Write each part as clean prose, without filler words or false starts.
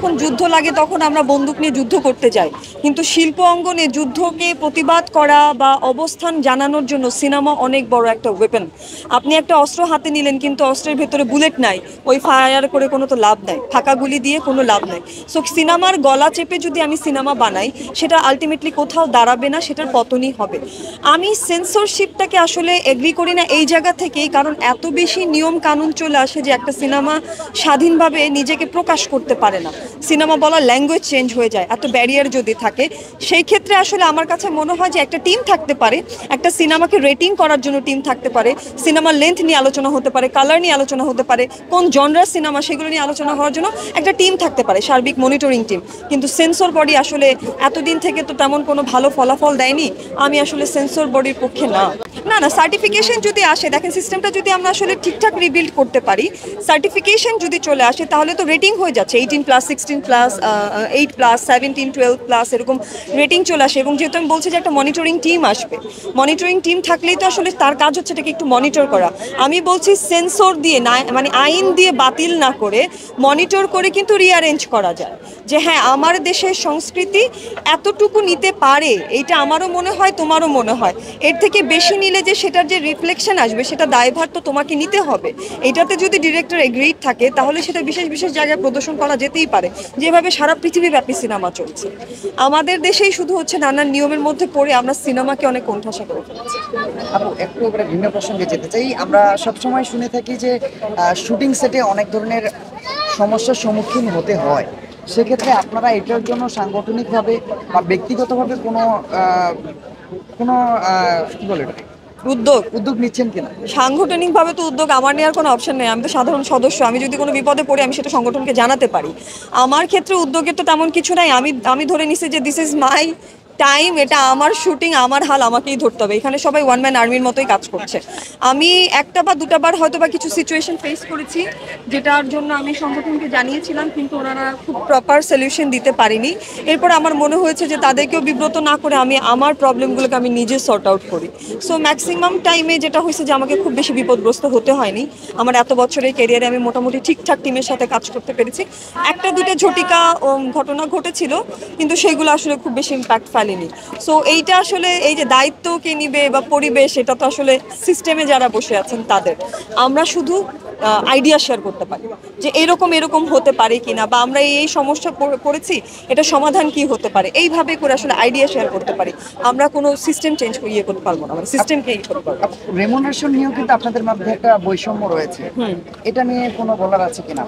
যখন যুদ্ধ লাগে তখন আমরা বন্দুক নিয়ে যুদ্ধ করতে যাই, কিন্তু শিল্প অঙ্গনে যুদ্ধকে প্রতিবাদ করা বা অবস্থান জানানোর জন্য সিনেমা অনেক বড় একটা ওয়েপন। আপনি একটা অস্ত্র হাতে নিলেন কিন্তু অস্ত্রের ভেতরে বুলেট নাই, ওই ফায়ার করে কোনো তো লাভ নাই, ফাঁকা গুলি দিয়ে কোনো লাভ নাই। সো সিনেমার গলা চেপে যদি আমি সিনেমা বানাই সেটা আলটিমেটলি কোথাও দাঁড়াবে না, সেটার পতনই হবে। আমি সেন্সরশিপটাকে আসলে এগ্রি করি না এই জায়গা থেকেই, কারণ এত বেশি নিয়ম কানুন চলে আসে যে একটা সিনেমা স্বাধীনভাবে নিজেকে প্রকাশ করতে পারে না। সিনেমা বলার ল্যাঙ্গুয়েজ চেঞ্জ হয়ে যায় এত ব্যারিয়ার যদি থাকে। সেই ক্ষেত্রে আসলে আমার কাছে মনে হয় যে একটা টিম থাকতে পারে, একটা সিনেমাকে রেটিং করার জন্য টিম থাকতে পারে, সিনেমার লেন্থ নিয়ে আলোচনা হতে পারে, কালার নিয়ে আলোচনা হতে পারে, কোন জনরার সিনেমা সেগুলো নিয়ে আলোচনা হওয়ার জন্য একটা টিম থাকতে পারে, সার্বিক মনিটরিং টিম। কিন্তু সেন্সর বডি আসলে এতদিন থেকে তো তেমন কোনো ভালো ফলাফল দেয়নি। আমি আসলে সেন্সর বডির পক্ষে না। না না, সার্টিফিকেশন যদি আসে, দেখেন সিস্টেমটা যদি আমরা আসলে ঠিকঠাক রিবিল্ড করতে পারি, সার্টিফিকেশন যদি চলে আসে তাহলে তো রেটিং হয়ে যাচ্ছে 18+, 16+, 8+, 17, 12+ এরকম রেটিং চলে আসে। এবং যেহেতু আমি বলছি যে একটা মনিটরিং টিম আসবে, মনিটরিং টিম থাকলেই তো আসলে তার কাজ হচ্ছে এটাকে একটু মনিটর করা। আমি বলছি সেন্সর দিয়ে না, মানে আইন দিয়ে বাতিল না করে মনিটর করে কিন্তু রিঅ্যারেঞ্জ করা যায় যে হ্যাঁ আমার দেশের সংস্কৃতি এতটুকু নিতে পারে, এইটা আমারও মনে হয় তোমারও মনে হয়। এর থেকে বেশি নিলে যে সেটার যে রিফ্লেকশন আসবে সেটা দায়ভার তো তোমাকে নিতে হবে। এটাতে যদি ডিরেক্টর এগ্রিড থাকে তাহলে সেটা বিশেষ বিশেষ জায়গায় প্রদর্শন করা যেতেই পারে, যেভাবে সারা পৃথিবীব্যাপী সিনেমা চলছে। আমাদের দেশেই শুধু হচ্ছে নানান নিয়মের মধ্যে পড়ে আমরা সিনেমাকে অনেক কোণঠাসা করে ফেলছি। আপু একটু এবারে ভিন্ন প্রসঙ্গে যেতে চাই। আমরা সবসময় শুনে থাকি যে শুটিং সেটে অনেক ধরনের সমস্যার সম্মুখীন হতে হয়। সেক্ষেত্রে আপনারা এটার জন্য সাংগঠনিকভাবে বা ব্যক্তিগতভাবে কোনো কি বলে এটা, উদ্যোগ উদ্যোগ নিচ্ছেন কিনা? সাংগঠনিকভাবে তো উদ্যোগ আমার নেওয়ার কোনো অপশন নেই, আমি তো সাধারণ সদস্য। আমি যদি কোনো বিপদে পড়ি আমি সেটা সংগঠনকে জানাতে পারি। আমার ক্ষেত্রে উদ্যোগের তো তেমন কিছু নাই। আমি আমি ধরে নিছি যে দিস ইজ মাই টাইম, এটা আমার শুটিং, আমার হাল আমাকেই ধরতে হবে। এখানে সবাই ওয়ান ম্যান আর্মির মতোই কাজ করছে। আমি একটা বা দুটা বার হয়তো বা কিছু সিচুয়েশন ফেস করেছি যেটার জন্য আমি সংগঠনকে জানিয়েছিলাম, কিন্তু ওনারা খুব প্রপার সলিউশন দিতে পারেনি। এরপর আমার মনে হয়েছে যে তাদেরকেও বিব্রত না করে আমি আমার প্রবলেমগুলোকে আমি নিজে সর্ট আউট করি। সো ম্যাক্সিমাম টাইমে যেটা হয়েছে যে আমাকে খুব বেশি বিপদগ্রস্ত হতে হয়নি। আমার এত বছরের ক্যারিয়ারে আমি মোটামুটি ঠিকঠাক টিমের সাথে কাজ করতে পেরেছি। একটা দুটো ঝটিকা ঘটনা ঘটেছিল, কিন্তু সেগুলো আসলে খুব বেশি ইম্প্যাক্ট ফেলেনি। সো এইটা আসলে এই যে দায়িত্ব কে নিবে বা পরিবেশ, এটা তো আসলে সিস্টেমে যারা বসে আছেন তাদের। আমরা শুধু আইডিয়া শেয়ার করতে পারি যে এরকম এরকম হতে পারে কিনা, বা আমরা এই সমস্যা পড়েছি, এটা সমাধান কি হতে পারে, এইভাবে করে আসলে আইডিয়া শেয়ার করতে পারি। আমরা কোনো সিস্টেম চেঞ্জ ইয়ে করতে পারবো না, মানে সিস্টেমকে ইয়ে করতে পারবো। রেমুনারেশন নিয়েও কিন্তু আপনাদের মধ্যে একটা বৈষম্য রয়েছে, এটা নিয়ে কোনো বলার আছে কিনা?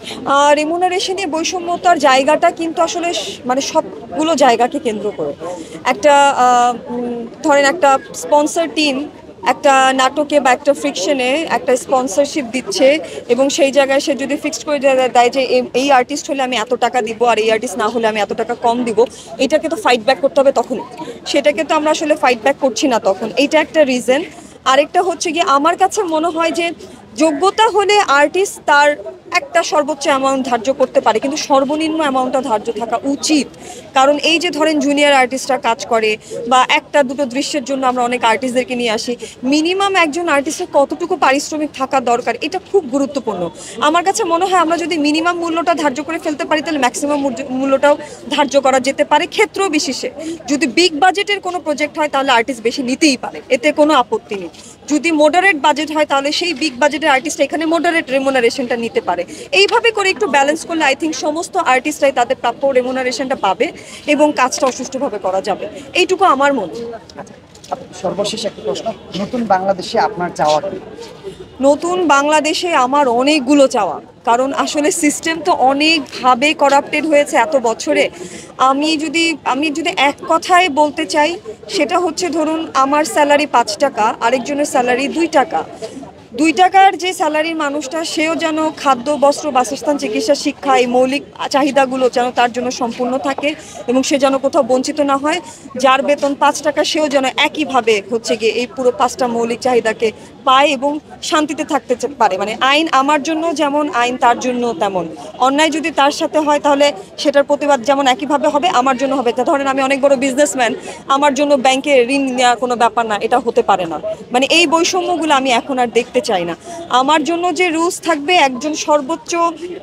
রেমুনারেশনে বৈষম্যতার জায়গাটা কিন্তু আসলে মানে সবগুলো জায়গাকে কেন্দ্র করে একটা ধরেন একটা স্পন্সর টিম একটা নাটকে বা একটা ফিকশনে একটা স্পন্সরশিপ দিচ্ছে, এবং সেই জায়গায় সে যদি ফিক্সড করে দেয় যে এই আর্টিস্ট হলে আমি এত টাকা দিব আর এই আর্টিস্ট না হলে আমি এত টাকা কম দিব, এটাকে তো ফাইট ব্যাক করতে হবে তখন। সেটাকে তো আমরা আসলে ফাইট ব্যাক করছি না তখন, এইটা একটা রিজন। আরেকটা হচ্ছে গিয়ে আমার কাছে মনে হয় যে যোগ্যতা হলে আর্টিস্ট তার একটা সর্বোচ্চ অ্যামাউন্ট ধার্য করতে পারে, কিন্তু সর্বনিম্ন অ্যামাউন্টটা ধার্য থাকা উচিত। কারণ এই যে ধরেন জুনিয়র আর্টিস্টরা কাজ করে বা একটা দুটো দৃশ্যের জন্য আমরা অনেক আর্টিস্টদেরকে নিয়ে আসি, মিনিমাম একজন আর্টিস্টের কতটুকু পারিশ্রমিক থাকা দরকার এটা খুব গুরুত্বপূর্ণ। আমার কাছে মনে হয় আমরা যদি মিনিমাম মূল্যটা ধার্য করে ফেলতে পারি তাহলে ম্যাক্সিমাম মূল্যটাও ধার্য করা যেতে পারে ক্ষেত্র বিশেষে। যদি বিগ বাজেটের কোনো প্রজেক্ট হয় তাহলে আর্টিস্ট বেশি নিতেই পারে, এতে কোনো আপত্তি নেই। যদি মডারেট বাজেট হয় তাহলে সেই বিগ বাজেটের আর্টিস্ট এখানে মডারেট রেমুনারেশনটা নিতে পারে। এইভাবে করে একটু ব্যালেন্স করলে আই থিঙ্ক সমস্ত আর্টিস্টরাই তাদের প্রাপ্য রেমুনারেশনটা পাবে এবং কাজটা সুষ্ঠুভাবে করা যাবে, এইটুকু আমার মনে হয়। সর্বশেষ একটা প্রশ্ন, নতুন বাংলাদেশে আপনার চাওয়া কি? নতুন বাংলাদেশে আমার অনেকগুলো চাওয়া, কারণ আসলে সিস্টেম তো অনেকভাবে করাপ্টেড হয়েছে এত বছরে। আমি যদি এক কথায় বলতে চাই সেটা হচ্ছে ধরুন আমার স্যালারি 5 টাকা, আরেকজনের স্যালারি 2 টাকা। 2 টাকার যে স্যালারির মানুষটা সেও যেন খাদ্য বস্ত্র বাসস্থান চিকিৎসা শিক্ষা এই মৌলিক চাহিদাগুলো যেন তার জন্য সম্পূর্ণ থাকে এবং সে যেন কোথাও বঞ্চিত না হয়। যার বেতন 5 টাকা সেও যেন একইভাবে হচ্ছে গিয়ে এই পুরো 5টা মৌলিক চাহিদাকে পায় এবং শান্তিতে থাকতে পারে। মানে আইন আমার জন্য যেমন আইন তার জন্য তেমন। অন্যায় যদি তার সাথে হয় তাহলে সেটার প্রতিবাদ যেমন একইভাবে হবে আমার জন্য হবে। ধরেন আমি অনেক বড় বিজনেসম্যান, আমার জন্য ব্যাংকে ঋণ নেওয়া কোনো ব্যাপার না, এটা হতে পারে না। মানে এই বৈষম্যগুলো আমি এখন আর দেখতে চাই না। আমার জন্য যে রুলস থাকবে, একজন সর্বোচ্চ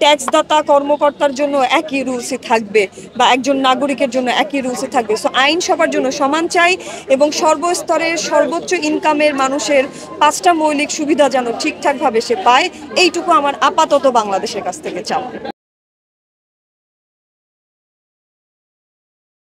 ট্যাক্সদাতা কর্মকর্তার জন্য একই রুলসই থাকবে, বা একজন নাগরিকের জন্য একই রুলসই থাকবে। সো আইন সবার জন্য সমান চাই, এবং সর্বস্তরের সর্বোচ্চ ইনকামের মানুষের 5টা মৌলিক সুবিধা যেন ঠিকঠাকভাবে সে পায়, এইটুকু আমার আপাতত বাংলাদেশের কাছ থেকে চাও।